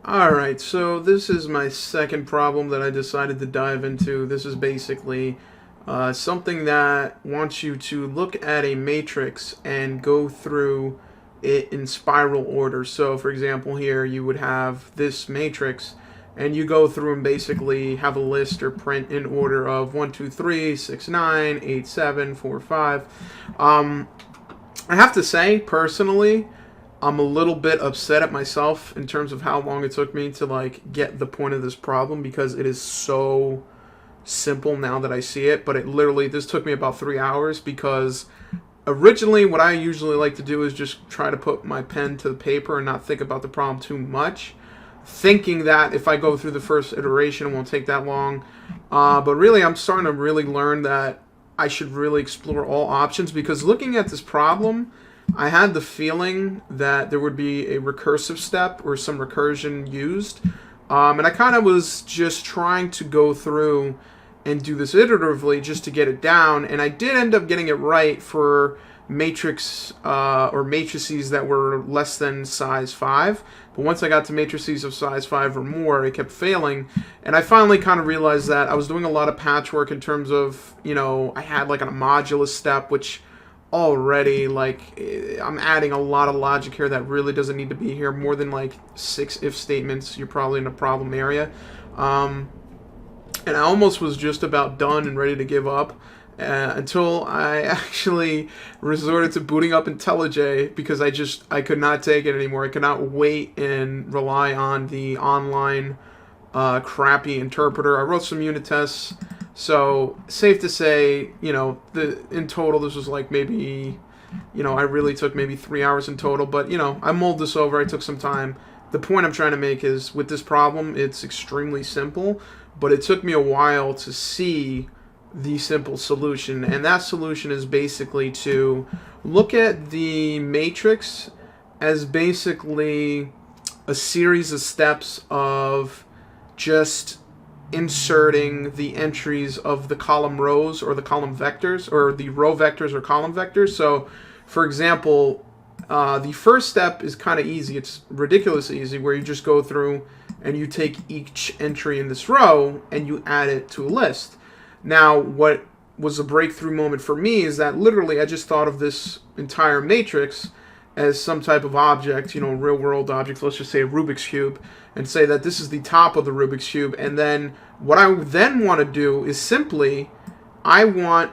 Alright, so this is my second problem that I decided to dive into. This is basically something that wants you to look at a matrix and go through it in spiral order. So, for example, here you would have this matrix, and you go through and basically have a list or print in order of 1, 2, 3, 6, 9, 8, 7, 4, 5. I have to say, personally, I'm a little bit upset at myself in terms of how long it took me to get the point of this problem, because it is so simple now that I see it. But this took me about 3 hours, because originally what I usually like to do is just try to put my pen to the paper and not think about the problem too much, thinking that if I go through the first iteration it won't take that long. But really, I'm starting to really learn that I should really explore all options, because looking at this problem, I had the feeling that there would be a recursive step or some recursion used. And I kind of was just trying to go through and do this iteratively just to get it down. And I did end up getting it right for matrix or matrices that were less than size 5. But once I got to matrices of size 5 or more, it kept failing. And I finally kind of realized that I was doing a lot of patchwork in terms of, I had like a modulus step, which already, I'm adding a lot of logic here that really doesn't need to be here. More than 6 if statements, you're probably in a problem area. And I almost was just about done and ready to give up until I actually resorted to booting up IntelliJ, because I could not take it anymore. I could not wait and rely on the online crappy interpreter. I wrote some unit tests. So, safe to say, in total, this was maybe, I really took maybe 3 hours in total. But, I mulled this over. I took some time. The point I'm trying to make is, with this problem, it's extremely simple. But it took me a while to see the simple solution. And that solution is basically to look at the matrix as basically a series of steps of just inserting the entries of the column rows or the column vectors, or the row vectors or column vectors. So, for example, the first step is kind of easy. It's ridiculously easy, where you just go through and you take each entry in this row and you add it to a list. Now, what was a breakthrough moment for me is that literally I just thought of this entire matrix as some type of object, real world object, let's just say a Rubik's Cube, and say that this is the top of the Rubik's Cube. And then what I then want to do is simply, what I was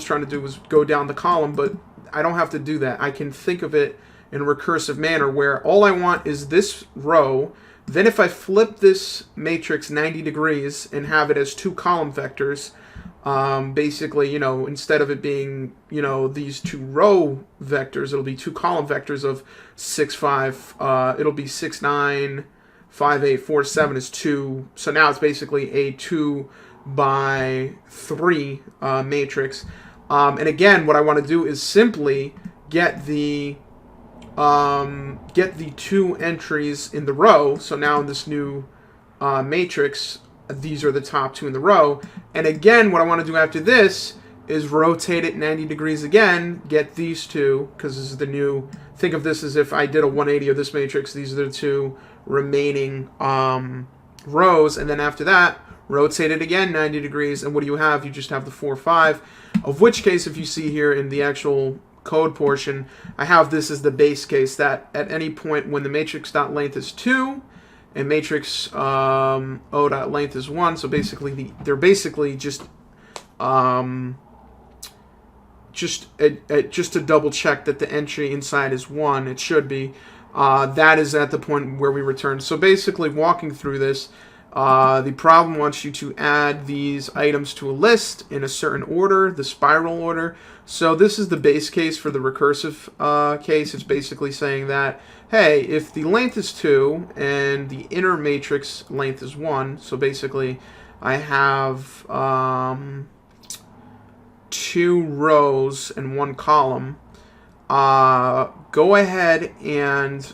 trying to do was go down the column, but I don't have to do that. I can think of it in a recursive manner, where all I want is this row. Then if I flip this matrix 90 degrees and have it as 2 column vectors, basically, instead of it being, these 2 row vectors, it'll be 2 column vectors of 6, 5. It'll be 6, 9, 5, 8, 4, 7 is 2. So now it's basically a 2 by 3 matrix. And again, what I want to do is simply get the 2 entries in the row. So now in this new matrix, these are the top 2 in the row. And again, what I want to do after this is rotate it 90 degrees again, get these 2, because this is the new, think of this as if I did a 180 of this matrix. These are the 2 remaining rows. And then after that, rotate it again 90 degrees. And what do you have? You just have the 4, 5. Of which case, if you see here in the actual code portion, I have this as the base case, that at any point when the matrix.length is 2 and matrix O.length is 1, so basically they're basically just to double check that the entry inside is 1, it should be, that is at the point where we return. So basically, walking through this, the problem wants you to add these items to a list in a certain order, the spiral order. So this is the base case for the recursive case. It's basically saying that, hey, if the length is 2 and the inner matrix length is 1, so basically I have 2 rows and 1 column, go ahead and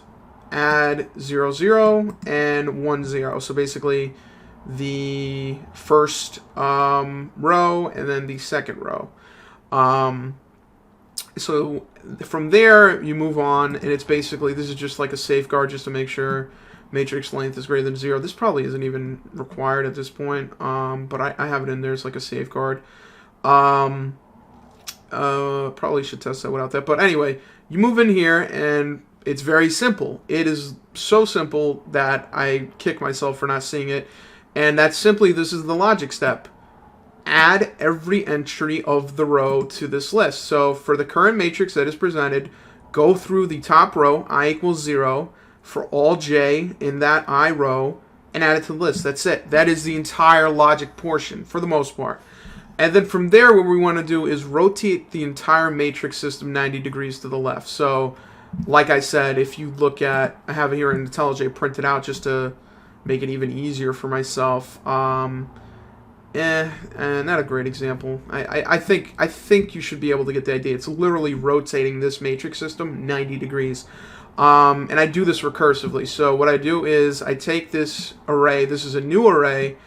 add 0, 0 and 1, 0. So basically the first row and then the second row. So from there, you move on, and it's basically, this is just like a safeguard just to make sure matrix length is greater than 0. This probably isn't even required at this point, but I have it in there as like a safeguard. Probably should test that without that. But anyway, you move in here, and it's very simple. It is so simple that I kick myself for not seeing it. And that's simply, this is the logic step. Add every entry of the row to this list. So for the current matrix that is presented, go through the top row, I equals 0, for all j in that I row, and add it to the list. That's it. That is the entire logic portion, for the most part. And then from there, what we want to do is rotate the entire matrix system 90 degrees to the left. So, like I said, if you look at, I have it here in IntelliJ printed out just to make it even easier for myself. And not a great example. I think you should be able to get the idea. It's literally rotating this matrix system 90 degrees. And I do this recursively. So what I do is I take this array, this is a new array,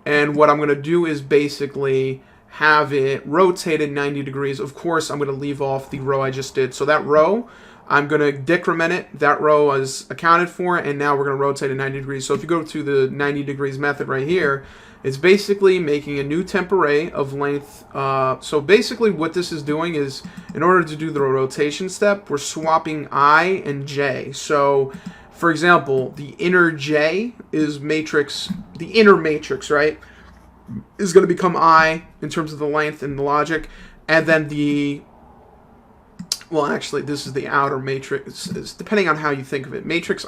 and what I'm going to do is basically have it rotated 90 degrees. Of course, I'm going to leave off the row I just did. So that row, I'm going to decrement it. That row is accounted for, and now we're going to rotate it 90 degrees. So if you go to the 90 degrees method right here, it's basically making a new temp array of length. So basically what this is doing is, in order to do the rotation step, we're swapping I and j. So, for example, the inner j is matrix, the inner matrix, right, is going to become I in terms of the length and the logic. And then the, well, actually, this is the outer matrix, depending on how you think of it. Matrix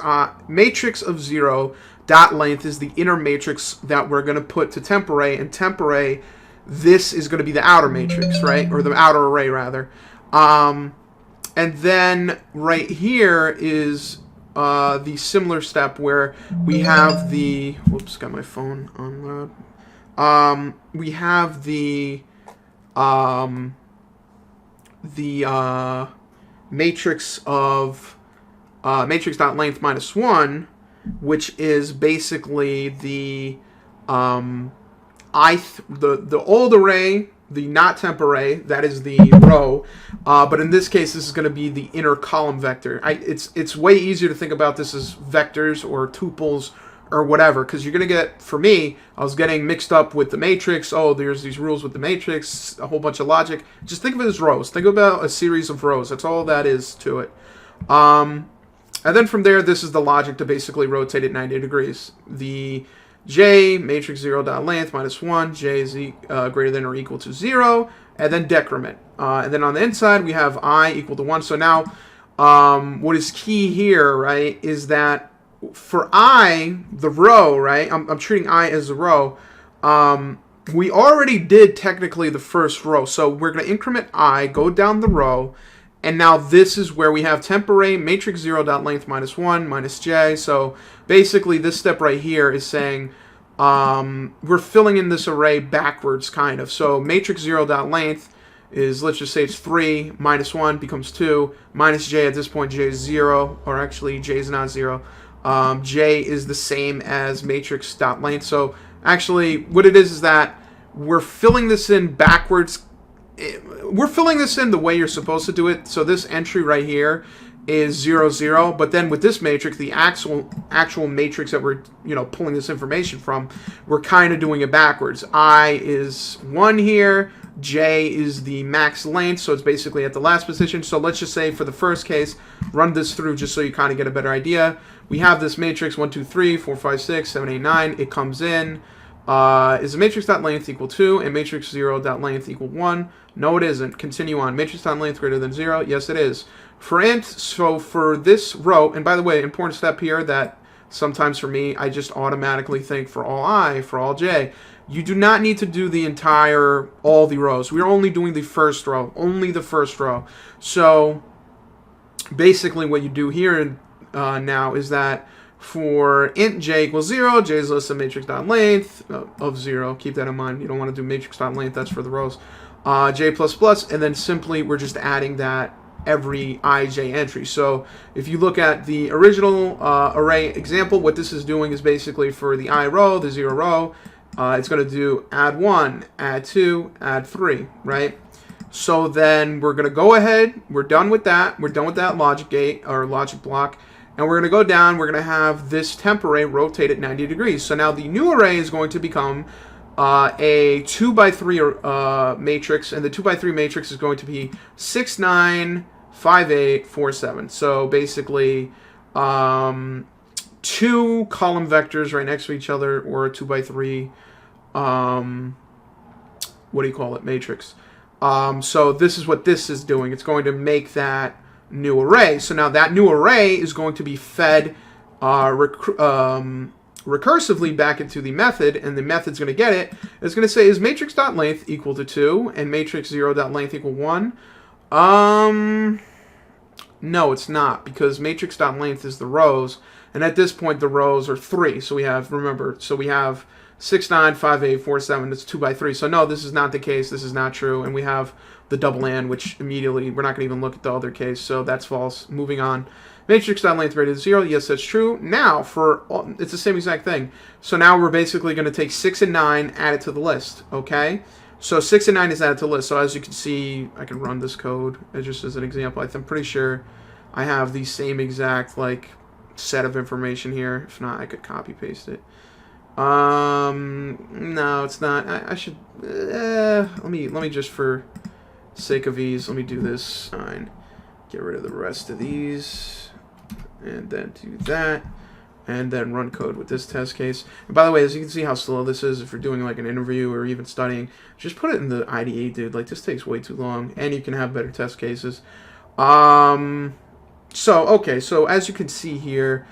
of 0 dot length is the inner matrix that we're going to put to temp array, and temp array, this is going to be the outer matrix, right? Or the outer array, rather. And then right here is the similar step where we have the, whoops, got my phone on loud. We have the matrix of matrix.length minus 1, which is basically the the old array, the not temp array, that is the row, but in this case this is going to be the inner column vector. It's way easier to think about this as vectors or tuples or whatever, because you're going to get, for me, I was getting mixed up with the matrix. Oh, there's these rules with the matrix, a whole bunch of logic. Just think of it as rows. Think about a series of rows. That's all that is to it. And then from there, this is the logic to basically rotate it 90 degrees. The j, matrix 0 dot length minus 1, j is greater than or equal to 0, and then decrement. And then on the inside, we have I equal to 1. So now, what is key here, right, is that for I, the row, right, I'm treating I as a row, we already did technically the first row. So we're going to increment I, go down the row, and now this is where we have temp array, matrix 0 dot length minus 1 minus j. So basically this step right here is saying we're filling in this array backwards, kind of. So matrix 0 dot length is, let's just say it's 3, minus 1 becomes 2, minus j, at this point j is 0, or actually j is not 0. J is the same as matrix dot length. So actually what it is that we're filling this in backwards. We're filling this in the way you're supposed to do it. So this entry right here is 0, 0. But then with this matrix, the actual matrix that we're pulling this information from, we're kind of doing it backwards. I is 1 here. J is the max length, so it's basically at the last position. So let's just say for the first case, run this through just so you kind of get a better idea. We have this matrix 1, 2, 3, 4, 5, 6, 7, 8, 9. It comes in. Is the matrix.length equal 2 and matrix 0.length equal 1? No, it isn't. Continue on. Matrix.length greater than 0? Yes, it is. For int, so for this row, and by the way, important step here that sometimes for me, I just automatically think for all I, for all j, you do not need to do the entire, all the rows. We're only doing the first row, only the first row. So basically what you do here now is that for int j equals 0, j is less than matrix.length of 0. Keep that in mind. You don't want to do matrix.length. That's for the rows. J++, and then simply we're just adding that every ij entry. So if you look at the original array example, what this is doing is basically for the I row, the 0 row, it's going to do add 1, add 2, add 3, right? So then we're going to go ahead. We're done with that. We're done with that logic gate or logic block. And we're going to go down. We're going to have this temp array rotate at 90 degrees. So now the new array is going to become a 2x3 matrix. And the 2x3 matrix is going to be 6, 9, 5, 8, 4, 7. So basically 2 column vectors right next to each other, or a 2x3 what do you call it, matrix. So this is what this is doing. It's going to make that new array. So now that new array is going to be fed recursively back into the method, and the method's going to get it. It's going to say, is matrix.length equal to 2 and matrix0.length equal 1? No, it's not, because matrix.length is the rows, and at this point the rows are 3. So we have, remember, so we have 6, 9, 5, 8, 4, 7. It's 2 by 3. So no, this is not the case. This is not true. And we have the double and, which immediately, we're not going to even look at the other case. So that's false. Moving on. Matrix.length greater than 0. Yes, that's true. Now, it's the same exact thing. So now we're basically going to take 6 and 9, add it to the list. Okay? So 6 and 9 is added to the list. So as you can see, I can run this code just as an example. I'm pretty sure I have the same exact set of information here. If not, I could copy paste it. No, it's not. I should. Let me just, for sake of ease, let me do this. Fine. Get rid of the rest of these, and then do that, and then run code with this test case. And by the way, as you can see how slow this is, if you're doing an interview or even studying, just put it in the IDE, dude. This takes way too long, and you can have better test cases. So okay, so as you can see here,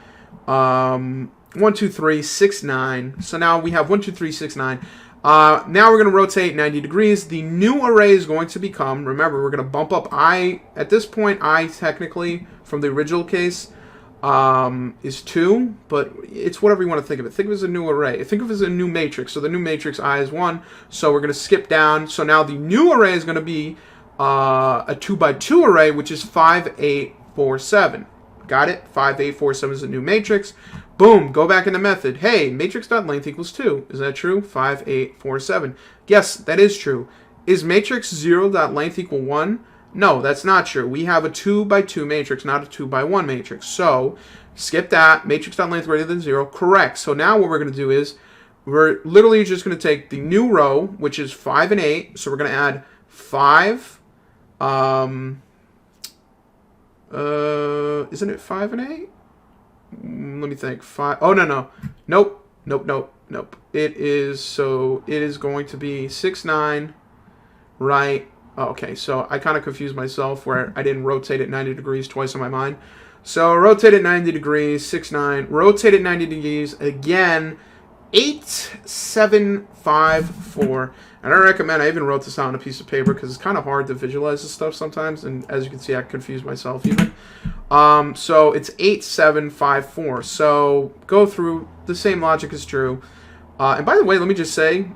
1, 2, 3, 6, 9. So now we have 1, 2, 3, 6, 9. Now we're going to rotate 90 degrees. The new array is going to become, remember, we're going to bump up I. At this point, I technically, from the original case, is 2. But it's whatever you want to think of it. Think of it as a new array. Think of it as a new matrix. So the new matrix, I, is 1. So we're going to skip down. So now the new array is going to be a 2 by 2 array, which is 5, 8, 4, 7. Got it? 5, 8, 4, 7 is a new matrix. Boom, go back in the method. Hey, matrix.length equals 2. Is that true? 5, 8, 4, 7. Yes, that is true. Is matrix 0.length equal 1? No, that's not true. We have a 2 by 2 matrix, not a 2 by 1 matrix. So, skip that. Matrix.length greater than 0. Correct. So now what we're going to do is, we're literally just going to take the new row, which is 5 and 8. So we're going to add 5. Isn't it 5 and 8? Let me think. 5. Oh, no. Nope. It is going to be 6, 9, right? Oh, okay, so I kind of confused myself where I didn't rotate it 90 degrees twice in my mind. So rotate it 90 degrees, 6, 9, rotate it 90 degrees again, 8, 7, 5, 4. And I recommend, I even wrote this out on a piece of paper because it's kind of hard to visualize this stuff sometimes. And as you can see, I confused myself even. So it's 8, 7, 5, 4. So go through, the same logic is true. And by the way, let me just say,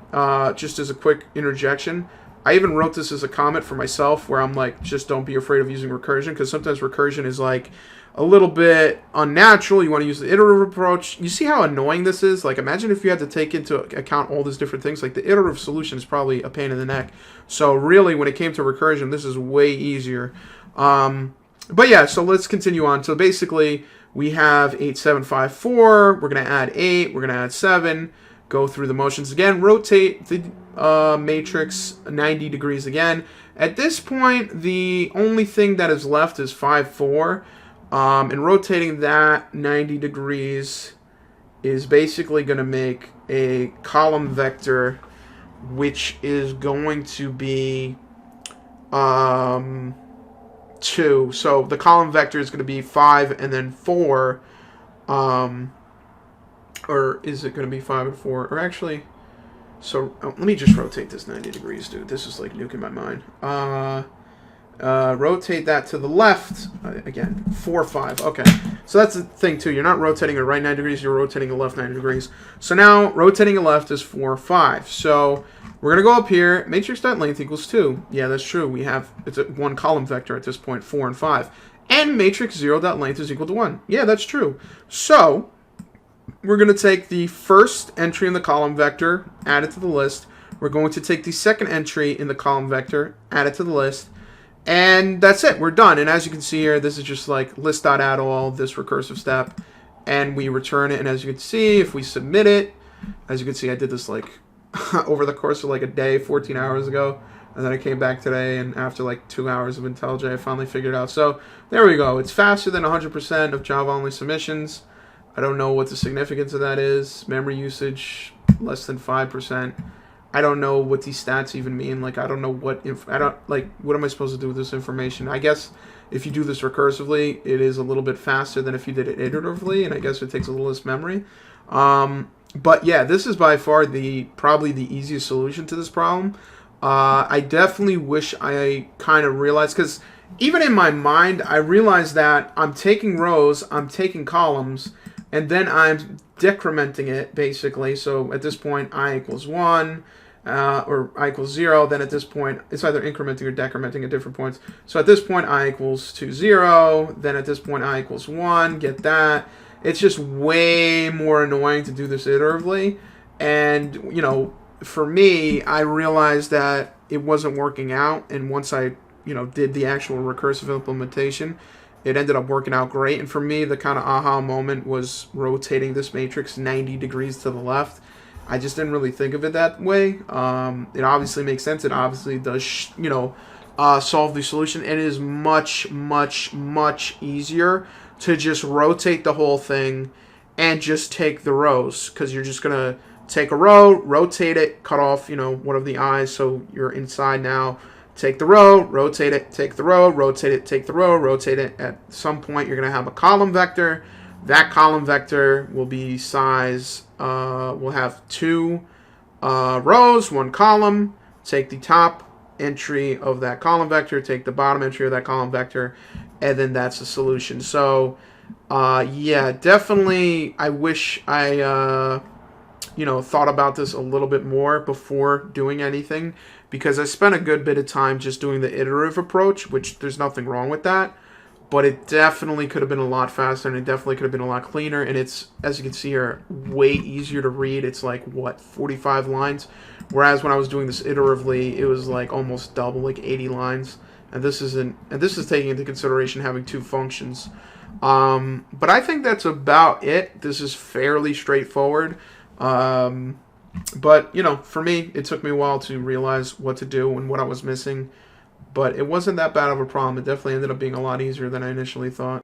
just as a quick interjection, I even wrote this as a comment for myself where I'm like, just don't be afraid of using recursion, because sometimes recursion is a little bit unnatural. You want to use the iterative approach. You see how annoying this is? Imagine if you had to take into account all these different things. The iterative solution is probably a pain in the neck. So really, when it came to recursion, this is way easier. But yeah, so let's continue on. So basically, we have 8, 7, 5, 4. We're going to add 8. We're going to add 7. Go through the motions again. Rotate the matrix 90 degrees again. At this point, the only thing that is left is 5, 4. And rotating that 90 degrees is basically going to make a column vector, which is going to be 2. So the column vector is going to be 5 and then 4. Or is it going to be 5 and 4? Or actually, so let me just rotate this 90 degrees, dude. This is nuking my mind. Rotate that to the left. Again, 4, 5. Okay. So that's the thing, too. You're not rotating it right 90 degrees. You're rotating the left 90 degrees. So now, rotating the left is 4, 5. So we're going to go up here. Matrix.length equals 2. Yeah, that's true. It's a 1 column vector at this point, 4 and 5. And matrix 0.length is equal to 1. Yeah, that's true. So we're going to take the first entry in the column vector, add it to the list, We're going to take the second entry in the column vector, add it to the list, and that's it. We're done. And as you can see here, this is just like list.addAll, this recursive step, and we return it. And as you can see, if we submit it, as you can see, I did this like over the course of like a day, 14 hours ago. And then I came back today, and after like 2 hours of IntelliJ, I finally figured it out. So there we go. It's faster than 100% of Java-only submissions. I don't know what the significance of that is. Memory usage, less than 5%. I don't know what these stats even mean. Like, I don't know what what am I supposed to do with this information? I guess if you do this recursively, it is a little bit faster than if you did it iteratively, and I guess it takes a little less memory. But yeah, this is by far probably the easiest solution to this problem. I definitely wish I kind of realized, because even in my mind, I realized that I'm taking rows, I'm taking columns, and then I'm decrementing it, basically. So at this point, I equals 1, or I equals 0. Then at this point, it's either incrementing or decrementing at different points. So at this point, I equals to 0. Then at this point, I equals 1. Get that? It's just way more annoying to do this iteratively. And, you know, for me, I realized that it wasn't working out. And once I, did the actual recursive implementation, it ended up working out great. And for me, the kind of aha moment was rotating this matrix 90 degrees to the left. I just didn't really think of it that way. It obviously makes sense. It obviously does, solve the solution. And it is much, much, much easier to just rotate the whole thing and just take the rows, because you're just going to take a row, rotate it, cut off, one of the eyes, so you're inside now. Take the row, rotate it, take the row, rotate it, take the row, rotate it. At some point, you're going to have a column vector. That column vector will be size, we'll have 2 rows, 1 column. Take the top entry of that column vector, take the bottom entry of that column vector, and then that's the solution. So, yeah, definitely I wish I, thought about this a little bit more before doing anything, because I spent a good bit of time just doing the iterative approach, which there's nothing wrong with that, but it definitely could have been a lot faster, and it definitely could have been a lot cleaner, and it's, as you can see here, way easier to read. It's like, 45 lines, whereas when I was doing this iteratively, it was like almost double, like 80 lines, and this is taking into consideration having 2 functions. But I think that's about it. This is fairly straightforward. But, for me, it took me a while to realize what to do and what I was missing. But it wasn't that bad of a problem. It definitely ended up being a lot easier than I initially thought.